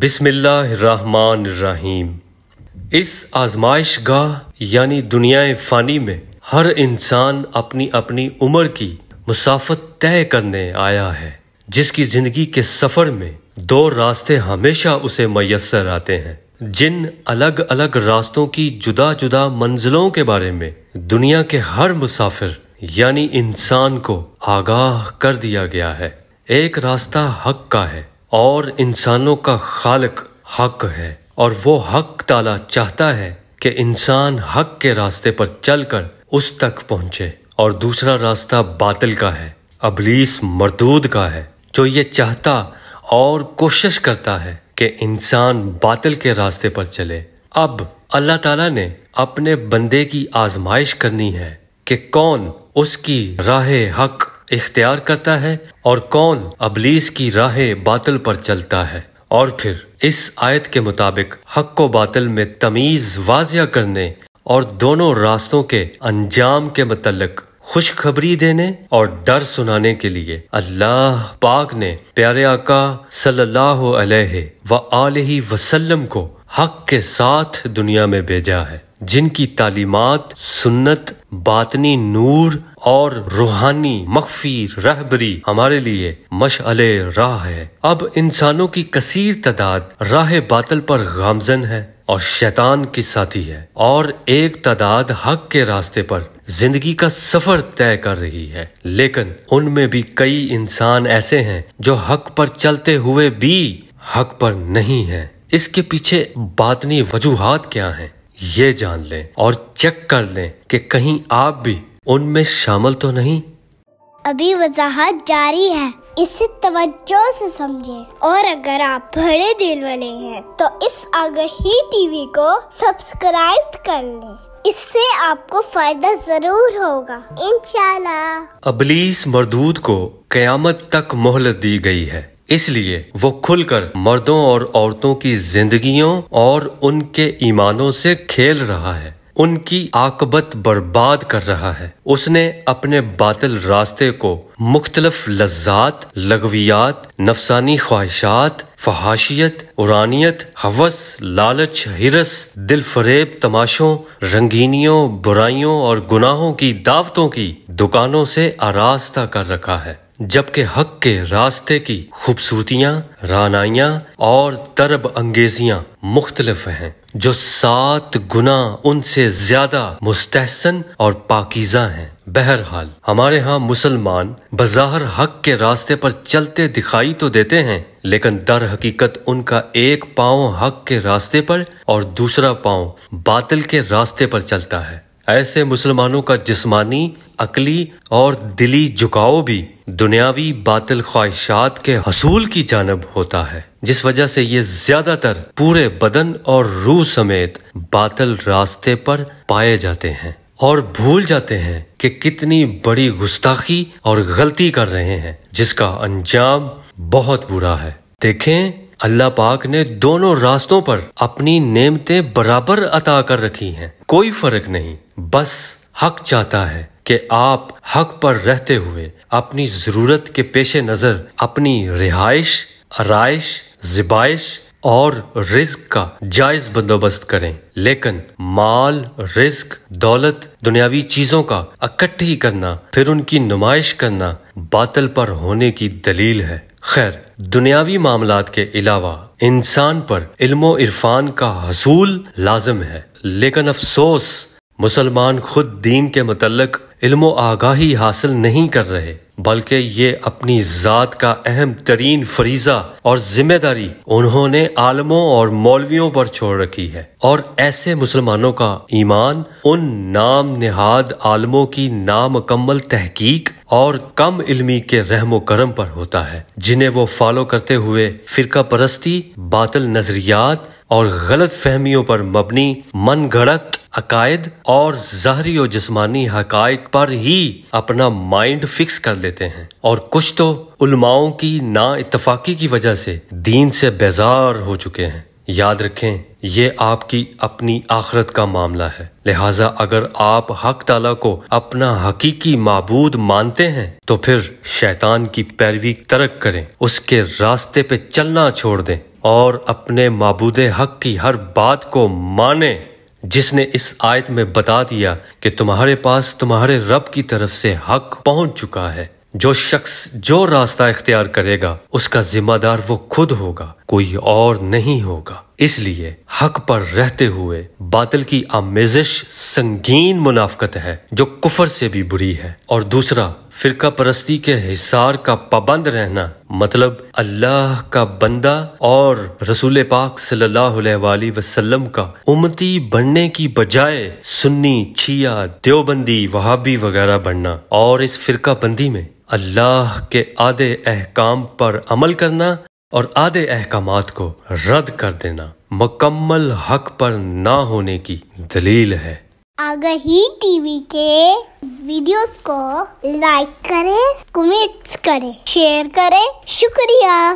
بسم اللہ الرحمن الرحیم۔ اس آزمائش گاہ یعنی دنیا فانی میں ہر انسان اپنی اپنی عمر کی مسافت طے کرنے آیا ہے، جس کی زندگی کے سفر میں دو راستے ہمیشہ اسے میسر آتے ہیں۔ جن الگ الگ راستوں کی جدا جدا منزلوں کے بارے میں دنیا کے ہر مسافر یعنی انسان کو آگاہ کر دیا گیا ہے۔ ایک راستہ حق کا ہے اور انسانوں کا خالق حق ہے، اور وہ حق تعالیٰ چاہتا ہے کہ انسان حق کے راستے پر چل کر اس تک پہنچے، اور دوسرا راستہ باطل کا ہے، ابلیس مردود کا ہے، جو یہ چاہتا اور کوشش کرتا ہے کہ انسان باطل کے راستے پر چلے۔ اب اللہ تعالیٰ نے اپنے بندے کی آزمائش کرنی ہے کہ کون اس کی راہ حق اختیار کرتا ہے اور کون ابلیس کی راہ باطل پر چلتا ہے، اور پھر اس آیت کے مطابق حق و باطل میں تمیز واضح کرنے اور دونوں راستوں کے انجام کے متعلق خوشخبری دینے اور ڈر سنانے کے لیے اللہ پاک نے پیارے آقا صلی اللہ علیہ وآلہ وسلم کو حق کے ساتھ دنیا میں بھیجا ہے، جن کی تعلیمات، سنت، باطنی نور اور روحانی مخفی رہبری ہمارے لیے مشعل راہ ہے۔ اب انسانوں کی کثیر تعداد راہ باطل پر گامزن ہے اور شیطان کی ساتھی ہے، اور ایک تعداد حق کے راستے پر زندگی کا سفر طے کر رہی ہے، لیکن ان میں بھی کئی انسان ایسے ہیں جو حق پر چلتے ہوئے بھی حق پر نہیں ہیں۔ اس کے پیچھے باطنی وجوہات کیا ہیں، یہ جان لیں اور چیک کر لیں کہ کہیں آپ بھی ان میں شامل تو نہیں۔ ابھی وضاحت جاری ہے، اسے توجہ سے سمجھیں، اور اگر آپ بڑے دل والے ہیں تو اس آگہی ٹی وی کو سبسکرائب کر لیں، اس سے آپ کو فائدہ ضرور ہوگا انشاءاللہ۔ ابلیس مردود کو قیامت تک مہلت دی گئی ہے، اس لیے وہ کھل کر مردوں اور عورتوں کی زندگیوں اور ان کے ایمانوں سے کھیل رہا ہے، ان کی عاقبت برباد کر رہا ہے۔ اس نے اپنے باطل راستے کو مختلف لذات، لغویات، نفسانی خواہشات، فحاشیت، عرانیت، ہوس، لالچ، ہرس، دل فریب تماشوں، رنگینیوں، برائیوں اور گناہوں کی دعوتوں کی دکانوں سے آراستہ کر رکھا ہے، جبکہ حق کے راستے کی خوبصورتیاں، رعنائیاں اور طرب انگیزیاں مختلف ہیں، جو 7 گنا ان سے زیادہ مستحسن اور پاکیزہ ہیں۔ بہرحال ہمارے ہاں مسلمان بظاہر حق کے راستے پر چلتے دکھائی تو دیتے ہیں، لیکن در حقیقت ان کا ایک پاؤں حق کے راستے پر اور دوسرا پاؤں باطل کے راستے پر چلتا ہے۔ ایسے مسلمانوں کا جسمانی، عقلی اور دلی جھکاؤ بھی دنیاوی باطل خواہشات کے حصول کی جانب ہوتا ہے، جس وجہ سے یہ زیادہ تر پورے بدن اور روح سمیت باطل راستے پر پائے جاتے ہیں، اور بھول جاتے ہیں کہ کتنی بڑی گستاخی اور غلطی کر رہے ہیں، جس کا انجام بہت برا ہے۔ دیکھیں، اللہ پاک نے دونوں راستوں پر اپنی نعمتیں برابر عطا کر رکھی ہیں، کوئی فرق نہیں۔ بس حق چاہتا ہے کہ آپ حق پر رہتے ہوئے اپنی ضرورت کے پیش نظر اپنی رہائش، آرائش، ذبائش اور رزق کا جائز بندوبست کریں، لیکن مال، رزق، دولت، دنیاوی چیزوں کا اکٹھی کرنا، پھر ان کی نمائش کرنا باطل پر ہونے کی دلیل ہے۔ خیر، دنیاوی معاملات کے علاوہ انسان پر علم و عرفان کا حصول لازم ہے، لیکن افسوس مسلمان خود دین کے متعلق علم و آگاہی حاصل نہیں کر رہے، بلکہ یہ اپنی ذات کا اہم ترین فریضہ اور ذمہ داری انہوں نے عالموں اور مولویوں پر چھوڑ رکھی ہے، اور ایسے مسلمانوں کا ایمان ان نام نہاد عالموں کی نامکمل تحقیق اور کم علمی کے رحم و کرم پر ہوتا ہے، جنہیں وہ فالو کرتے ہوئے فرقہ پرستی، باطل نظریات اور غلط فہمیوں پر مبنی من گھڑت عقائد اور ظاہری و جسمانی حقائق پر ہی اپنا مائنڈ فکس کر لیتے ہیں، اور کچھ تو علماؤں کی نا اتفاقی کی وجہ سے دین سے بیزار ہو چکے ہیں۔ یاد رکھیں، یہ آپ کی اپنی آخرت کا معاملہ ہے، لہٰذا اگر آپ حق تعالیٰ کو اپنا حقیقی معبود مانتے ہیں تو پھر شیطان کی پیروی ترک کریں، اس کے راستے پہ چلنا چھوڑ دیں، اور اپنے معبود حق کی ہر بات کو مانے، جس نے اس آیت میں بتا دیا کہ تمہارے پاس تمہارے رب کی طرف سے حق پہنچ چکا ہے۔ جو شخص جو راستہ اختیار کرے گا اس کا ذمہ دار وہ خود ہوگا، کوئی اور نہیں ہوگا۔ اس لیے حق پر رہتے ہوئے باطل کی آمیزش سنگین منافقت ہے جو کفر سے بھی بری ہے۔ اور دوسرا، فرقہ پرستی کے حصار کا پابند رہنا، مطلب اللہ کا بندہ اور رسول پاک صلی اللہ علیہ وآلہ وسلم کا امتی بننے کی بجائے سنی، شیعہ، دیوبندی، وہابی وغیرہ بننا، اور اس فرقہ بندی میں اللہ کے آدھے احکام پر عمل کرنا اور آدھے احکامات کو رد کر دینا مکمل حق پر نہ ہونے کی دلیل ہے۔ آگہی ٹی وی کے ویڈیوز کو لائک کریں، کمنٹس کریں، شیئر کریں۔ شکریہ۔